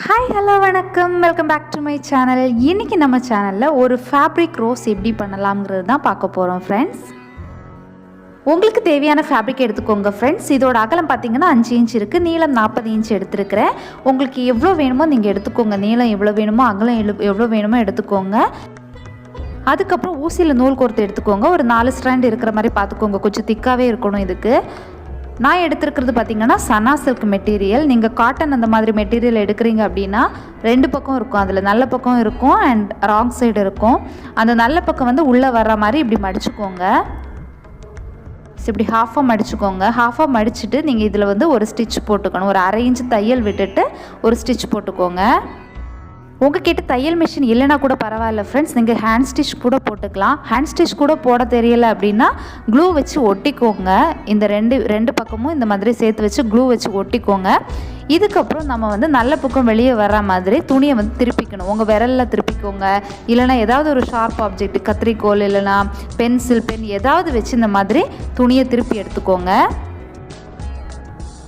Hi hello வணக்கம், welcome back to my channel. இன்றைக்கி நம்ம சேனலில் ஒரு ஃபேப்ரிக் ரோஸ் எப்படி பண்ணலாம்ங்கிறது தான் பார்க்க போகிறோம் ஃப்ரெண்ட்ஸ். உங்களுக்கு தேவையான ஃபேப்ரிக் எடுத்துக்கோங்க ஃப்ரெண்ட்ஸ். இதோட அகலம் பார்த்திங்கன்னா 5 இன்ச் இருக்குது, நீளம் 40 இன்ச் எடுத்துருக்கிறேன். உங்களுக்கு எவ்வளோ வேணுமோ நீங்கள் எடுத்துக்கோங்க. நீளம் எவ்வளோ வேணுமோ அகலம் எவ்வளோ வேணுமோ எடுத்துக்கோங்க. அதுக்கப்புறம் ஊசியில் நூல் கோர்த்து எடுத்துக்கோங்க. ஒரு 4 ஸ்ட்ராண்ட் இருக்கிற மாதிரி பார்த்துக்கோங்க, கொஞ்சம் திக்காகவே இருக்கணும். இதுக்கு நான் எடுத்துருக்கிறது பார்த்திங்கன்னா சனா சில்க் மெட்டீரியல். நீங்கள் காட்டன் அந்த மாதிரி மெட்டீரியல் எடுக்கிறீங்க அப்படின்னா 2 பக்கம் இருக்கும். அதில் நல்ல பக்கம் இருக்கும் அண்ட் ராங் சைடு இருக்கும். அந்த நல்ல பக்கம் வந்து உள்ளே வர்ற மாதிரி இப்படி மடிச்சுக்கோங்க. இப்படி ஹாஃபாக மடிச்சுக்கோங்க. ஹாஃபாக மடிச்சுட்டு நீங்கள் இதில் வந்து ஒரு ஸ்டிச் போட்டுக்கணும். ஒரு 1/2 இன்ச் தையல் விட்டுட்டு ஒரு ஸ்டிச் போட்டுக்கோங்க. உங்ககிட்ட தையல் மிஷின் இல்லைனா கூட பரவாயில்ல ஃப்ரெண்ட்ஸ், நீங்கள் ஹேண்ட் ஸ்டிச் கூட போட்டுக்கலாம். ஹேண்ட் ஸ்டிச் கூட போட தெரியலை அப்படின்னா க்ளூ வச்சு ஒட்டிக்கோங்க. இந்த ரெண்டு பக்கமும் இந்த மாதிரி சேர்த்து வச்சு க்ளூ வச்சு ஒட்டிக்கோங்க. இதுக்கப்புறம் நம்ம வந்து நல்ல பக்கம் வெளியே வர்ற மாதிரி துணியை வந்து திருப்பிக்கணும். உங்கள் விரலில் திருப்பிக்கோங்க. இல்லைனா ஏதாவது ஒரு ஷார்ப் ஆப்ஜெக்ட், கத்திரிக்கோல் இல்லைனா பென்சில், பென் ஏதாவது வச்சு இந்த மாதிரி துணியை திருப்பி எடுத்துக்கோங்க.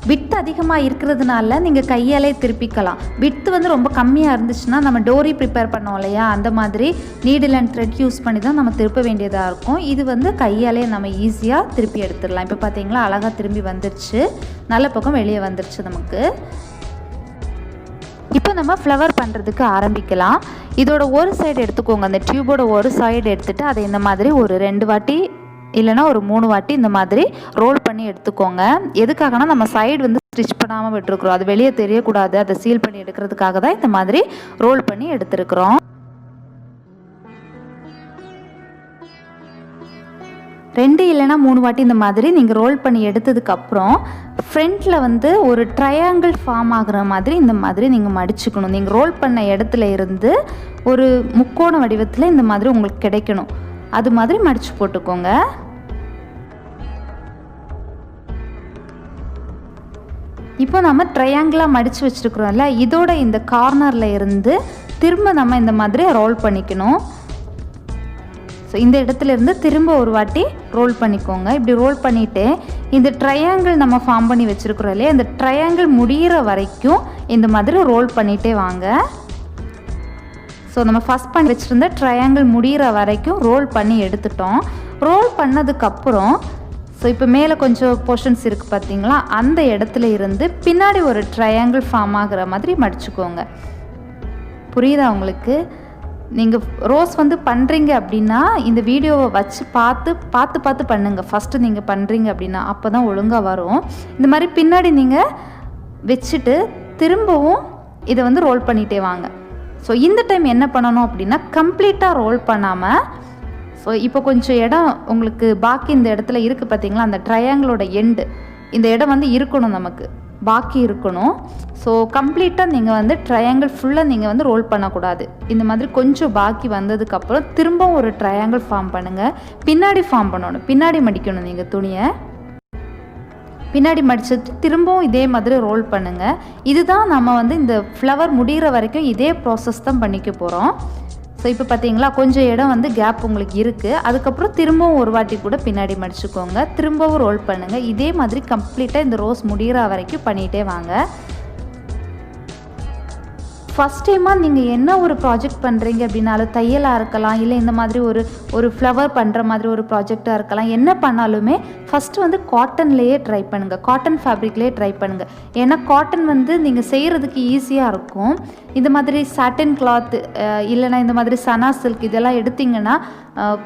விட்டு அதிகமாக இருக்கிறதுனால நீங்கள் கையாலே திருப்பிக்கலாம். விட்டு வந்து ரொம்ப கம்மியாக இருந்துச்சுன்னா நம்ம டோரி ப்ரிப்பேர் பண்ணோம் இல்லையா, அந்த மாதிரி நீடில் அண்ட் த்ரெட் யூஸ் பண்ணி தான் நம்ம திருப்ப வேண்டியதாக இருக்கும். இது வந்து கையாலே நம்ம ஈஸியாக திருப்பி எடுத்துடலாம். இப்போ பார்த்தீங்களா, அழகாக திரும்பி வந்துருச்சு. நல்ல பக்கம் வெளியே வந்துருச்சு நமக்கு. இப்போ நம்ம ஃப்ளவர் பண்ணுறதுக்கு ஆரம்பிக்கலாம். இதோட ஒரு சைடு எடுத்துக்கோங்க. அந்த டியூபோட ஒரு சைடு எடுத்துகிட்டு அதை இந்த மாதிரி ஒரு 2 வாட்டி இல்லைனா ஒரு 3 வாட்டி இந்த மாதிரி ரோல் பண்ணி எடுத்துக்கோங்க. எதுக்காகனா நம்ம சைடு வந்து ஸ்டிச் பண்ணாமல் விட்டுருக்குறோம், அது வெளியே தெரியக்கூடாது. அதை சீல் பண்ணி எடுக்கிறதுக்காக தான் இந்த மாதிரி ரோல் பண்ணி எடுத்துருக்குறோம். 2 இல்லைனா 3 வாட்டி இந்த மாதிரி நீங்கள் ரோல் பண்ணி எடுத்ததுக்கப்புறம் ஃப்ரண்ட்டில் வந்து ஒரு ட்ரையாங்கிள் ஃபார்ம் ஆகுற மாதிரி இந்த மாதிரி நீங்கள் மடிச்சுக்கணும். நீங்கள் ரோல் பண்ண இடத்துல இருந்து ஒரு முக்கோண வடிவத்தில் இந்த மாதிரி உங்களுக்கு கிடைக்கணும். அது மாதிரி மடித்து போட்டுக்கோங்க. இப்போ நம்ம ட்ரையாங்கிளாக மடித்து வச்சுருக்குறோம்ல, இதோட இந்த கார்னரில் இருந்து திரும்ப நம்ம இந்த மாதிரி ரோல் பண்ணிக்கணும். ஸோ இந்த இடத்துல இருந்து திரும்ப ஒரு வாட்டி ரோல் பண்ணிக்கோங்க. இப்படி ரோல் பண்ணிவிட்டு இந்த ட்ரையாங்கிள் நம்ம ஃபார்ம் பண்ணி வச்சுருக்குறோம் இல்லையா, இந்த ட்ரையாங்கிள் முடிகிற வரைக்கும் இந்த மாதிரி ரோல் பண்ணிகிட்டே வாங்க. ஸோ நம்ம ஃபஸ்ட் பண்ணி வச்சுருந்த ட்ரையாங்கிள் முடிகிற வரைக்கும் ரோல் பண்ணி எடுத்துட்டோம். ரோல் பண்ணதுக்கப்புறம் ஸோ இப்போ மேலே கொஞ்சம் போர்ஷன்ஸ் இருக்குது பார்த்தீங்களா, அந்த இடத்துல இருந்து பின்னாடி ஒரு ட்ரையாங்கிள் ஃபார்ம் ஆகிற மாதிரி மடிச்சுக்கோங்க. புரியுதா உங்களுக்கு? நீங்கள் ரோஸ் வந்து பண்ணுறீங்க அப்படின்னா இந்த வீடியோவை வச்சு பார்த்து பண்ணுங்கள். ஃபஸ்ட்டு நீங்கள் பண்ணுறீங்க அப்படின்னா அப்போ தான் ஒழுங்காக வரும். இந்த மாதிரி பின்னாடி நீங்கள் வச்சுட்டு திரும்பவும் இதை வந்து ரோல் பண்ணிகிட்டே வாங்க. ஸோ இந்த டைம் என்ன பண்ணணும் அப்படின்னா கம்ப்ளீட்டாக ரோல் பண்ணாமல், ஸோ இப்போ கொஞ்சம் இடம் உங்களுக்கு பாக்கி இந்த இடத்துல இருக்குது பார்த்தீங்களா, அந்த ட்ரையாங்கிளோட எண்டு இந்த இடம் வந்து இருக்கணும், நமக்கு பாக்கி இருக்கணும். ஸோ கம்ப்ளீட்டாக நீங்கள் வந்து ட்ரையாங்கிள் ஃபுல்லாக நீங்கள் வந்து ரோல் பண்ணக்கூடாது. இந்த மாதிரி கொஞ்சம் பாக்கி வந்ததுக்கப்புறம் திரும்பவும் ஒரு ட்ரையாங்கிள் ஃபார்ம் பண்ணுங்கள். பின்னாடி ஃபார்ம் பண்ணணும், பின்னாடி மடிக்கணும். நீங்கள் துணியை பின்னாடி மடிச்சுட்டு திரும்பவும் இதே மாதிரி ரோல் பண்ணுங்கள். இதுதான் நம்ம வந்து இந்த ஃப்ளவர் முடிகிற வரைக்கும் இதே ப்ராசஸ் தான் பண்ணிக்க போகிறோம். ஸோ இப்போ பார்த்தீங்களா, கொஞ்சம் இடம் வந்து கேப் உங்களுக்கு இருக்குது. அதுக்கப்புறம் திரும்பவும் ஒரு வாட்டி கூட பின்னாடி மடிச்சுக்கோங்க. திரும்பவும் ரோல் பண்ணுங்கள். இதே மாதிரி கம்ப்ளீட்டாக இந்த ரோஸ் முடிகிற வரைக்கும் பண்ணிகிட்டே வாங்க. ஃபஸ்ட் டைமாக நீங்கள் என்ன ஒரு ப்ராஜெக்ட் பண்ணுறீங்க அப்படின்னாலும், தையலாக இருக்கலாம், இல்லை இந்த மாதிரி ஒரு ஃப்ளவர் பண்ணுற மாதிரி ஒரு ப்ராஜெக்டாக இருக்கலாம், என்ன பண்ணாலுமே ஃபஸ்ட்டு வந்து காட்டன்லேயே ட்ரை பண்ணுங்கள். காட்டன் ஃபேப்ரிக்லேயே ட்ரை பண்ணுங்கள். ஏன்னா காட்டன் வந்து நீங்கள் செய்கிறதுக்கு ஈஸியாக இருக்கும். இந்த மாதிரி சாட்டின் கிளாத் இல்லைனா இந்த மாதிரி சனா சில்க் இதெல்லாம் எடுத்திங்கன்னா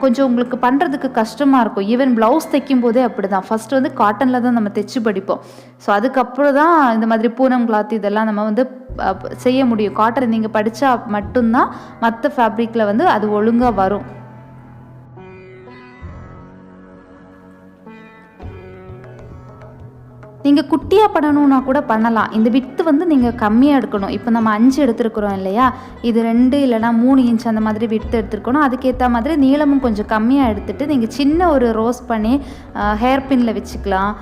கொஞ்சம் உங்களுக்கு பண்ணுறதுக்கு கஷ்டமாக இருக்கும். ஈவன் ப்ளவுஸ் தைக்கும் போதே அப்படி தான். ஃபஸ்ட்டு வந்து காட்டனில் தான் நம்ம தைச்சி படிப்போம். ஸோ அதுக்கப்புறம் தான் இந்த மாதிரி பூனம் கிளாத் இதெல்லாம் நம்ம வந்து செய்ய முடியும். காட்டன் நீங்கள் படித்தா மட்டும்தான் மற்ற ஃபேப்ரிக்கில் வந்து அது ஒழுங்காக வரும். நீங்கள் குட்டியாக பண்ணணுன்னா கூட பண்ணலாம். இந்த வித்து வந்து நீங்கள் கம்மியாக எடுக்கணும். இப்போ நம்ம 5 எடுத்துருக்குறோம் இல்லையா, இது 2 இல்லைனா 3 இன்ச் அந்த மாதிரி வித்து எடுத்துருக்கணும். அதுக்கேற்ற மாதிரி நீளமும் கொஞ்சம் கம்மியாக எடுத்துகிட்டு நீங்கள் சின்ன ஒரு ரோஸ் பண்ணி ஹேர் பின்னில் வச்சுக்கலாம்.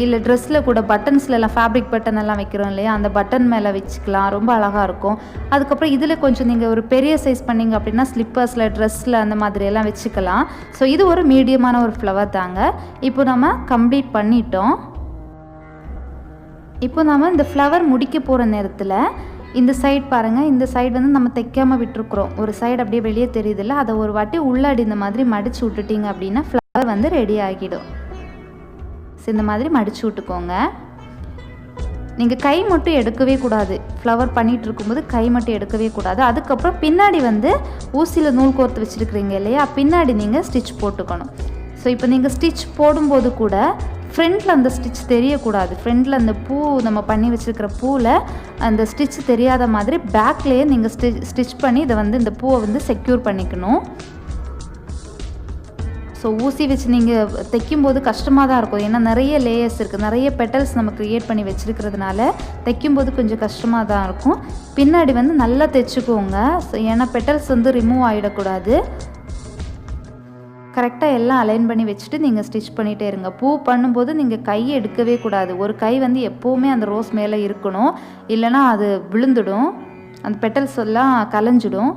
இல்லை ட்ரெஸ்ஸில் கூட பட்டன்ஸ்லாம் ஃபேப்ரிக் பட்டன் எல்லாம் வைக்கிறோம் இல்லையா, அந்த பட்டன் மேலே வச்சுக்கலாம். ரொம்ப அழகாக இருக்கும். அதுக்கப்புறம் இதில் கொஞ்சம் நீங்கள் ஒரு பெரிய சைஸ் பண்ணிங்க அப்படின்னா ஸ்லிப்பர்ஸில், ட்ரெஸ்ஸில் அந்த மாதிரியெல்லாம் வச்சுக்கலாம். ஸோ இது ஒரு மீடியமான ஒரு ஃப்ளவர் தாங்க. இப்போ நம்ம கம்ப்ளீட் பண்ணிட்டோம். இப்போ நம்ம இந்த ஃப்ளவர் முடிக்க போகிற நேரத்தில் இந்த சைடு பாருங்கள், இந்த சைடு வந்து நம்ம தைக்காமல் விட்டுருக்குறோம். ஒரு சைடு அப்படியே வெளியே தெரியுதுல்ல, அதை ஒரு வாட்டி உள்ளாடி இந்த மாதிரி மடித்து விட்டுட்டிங்க அப்படின்னா ஃப்ளவர் வந்து ரெடி ஆகிடும். ஸோ இந்த மாதிரி மடித்து விட்டுக்கோங்க. நீங்கள் கை மட்டும் எடுக்கவே கூடாது. ஃப்ளவர் பண்ணிகிட்டு இருக்கும்போது கை மட்டும் எடுக்கவே கூடாது. அதுக்கப்புறம் பின்னாடி வந்து ஊசியில் நூல் கோர்த்து வச்சுருக்கிறீங்க இல்லையா, பின்னாடி நீங்கள் ஸ்டிச் போட்டுக்கணும். ஸோ இப்போ நீங்கள் ஸ்டிச் போடும்போது கூட ஃப்ரண்ட்டில் அந்த ஸ்டிச் தெரியக்கூடாது. ஃப்ரண்ட்டில் அந்த பூ நம்ம பண்ணி வச்சுருக்கிற பூவில் அந்த ஸ்டிச் தெரியாத மாதிரி பேக்லேயே நீங்கள் ஸ்டிச் பண்ணி இதை வந்து இந்த பூவை வந்து செக்யூர் பண்ணிக்கணும். ஸோ ஊசி வச்சு நீங்கள் தைக்கும்போது கஷ்டமாக தான் இருக்கும். ஏன்னா நிறைய லேயர்ஸ் இருக்குது, நிறைய பெட்டல்ஸ் நம்ம க்ரியேட் பண்ணி வச்சுருக்கிறதுனால தைக்கும்போது கொஞ்சம் கஷ்டமாக தான் இருக்கும். பின்னாடி வந்து நல்லா தைச்சிக்கோங்க. ஸோ ஏன்னா பெட்டல்ஸ் வந்து ரிமூவ் ஆகிடக்கூடாது. கரெக்டாக எல்லாம் அலைன் பண்ணி வச்சுட்டு நீங்கள் ஸ்டிச் பண்ணிகிட்டே இருங்க. பூ பண்ணும்போது நீங்கள் கையை எடுக்கவே கூடாது. ஒரு கை வந்து எப்போவுமே அந்த ரோஸ் மேலே இருக்கணும், இல்லைனா அது விழுந்துடும், அந்த பெட்டல்ஸ் எல்லாம் கலைஞ்சிடும்.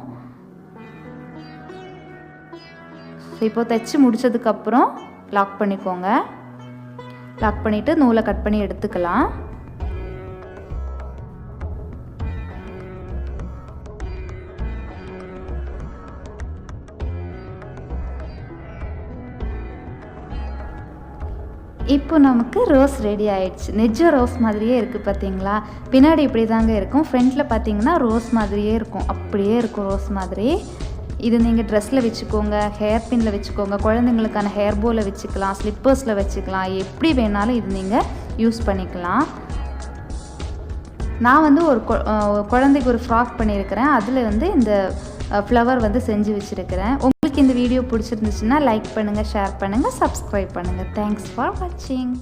ஸோ இப்போ தைச்சி முடித்ததுக்கப்புறம் லாக் பண்ணிக்கோங்க. லாக் பண்ணிவிட்டு நூலை கட் பண்ணி எடுத்துக்கலாம். இப்போ நமக்கு ரோஸ் ரெடி ஆயிடுச்சு. நிஜ ரோஸ் மாதிரியே இருக்குது பார்த்தீங்களா? பின்னாடி இப்படி தாங்க இருக்கும், ஃப்ரண்ட்டில் பார்த்தீங்கன்னா ரோஸ் மாதிரியே இருக்கும், அப்படியே இருக்கும் ரோஸ் மாதிரி. இது நீங்கள் ட்ரெஸ்ஸில் வச்சுக்கோங்க, ஹேர் பின்னில் வச்சுக்கோங்க, குழந்தைங்களுக்கான ஹேர் போவில் வச்சுக்கலாம், ஸ்லிப்பர்ஸில் வச்சுக்கலாம், எப்படி வேணாலும் இது நீங்கள் யூஸ் பண்ணிக்கலாம். நான் வந்து ஒரு குழந்தைக்கு ஒரு ஃப்ராக் பண்ணியிருக்கிறேன், அதில் வந்து இந்த ஃப்ளவர் வந்து செஞ்சு வச்சுருக்கிறேன். உங்களுக்கு இந்த வீடியோ பிடிச்சிருந்துச்சுன்னா லைக் பண்ணுங்கள், ஷேர் பண்ணுங்கள், சப்ஸ்கிரைப் பண்ணுங்கள். தேங்க்ஸ் ஃபார் வாட்சிங்.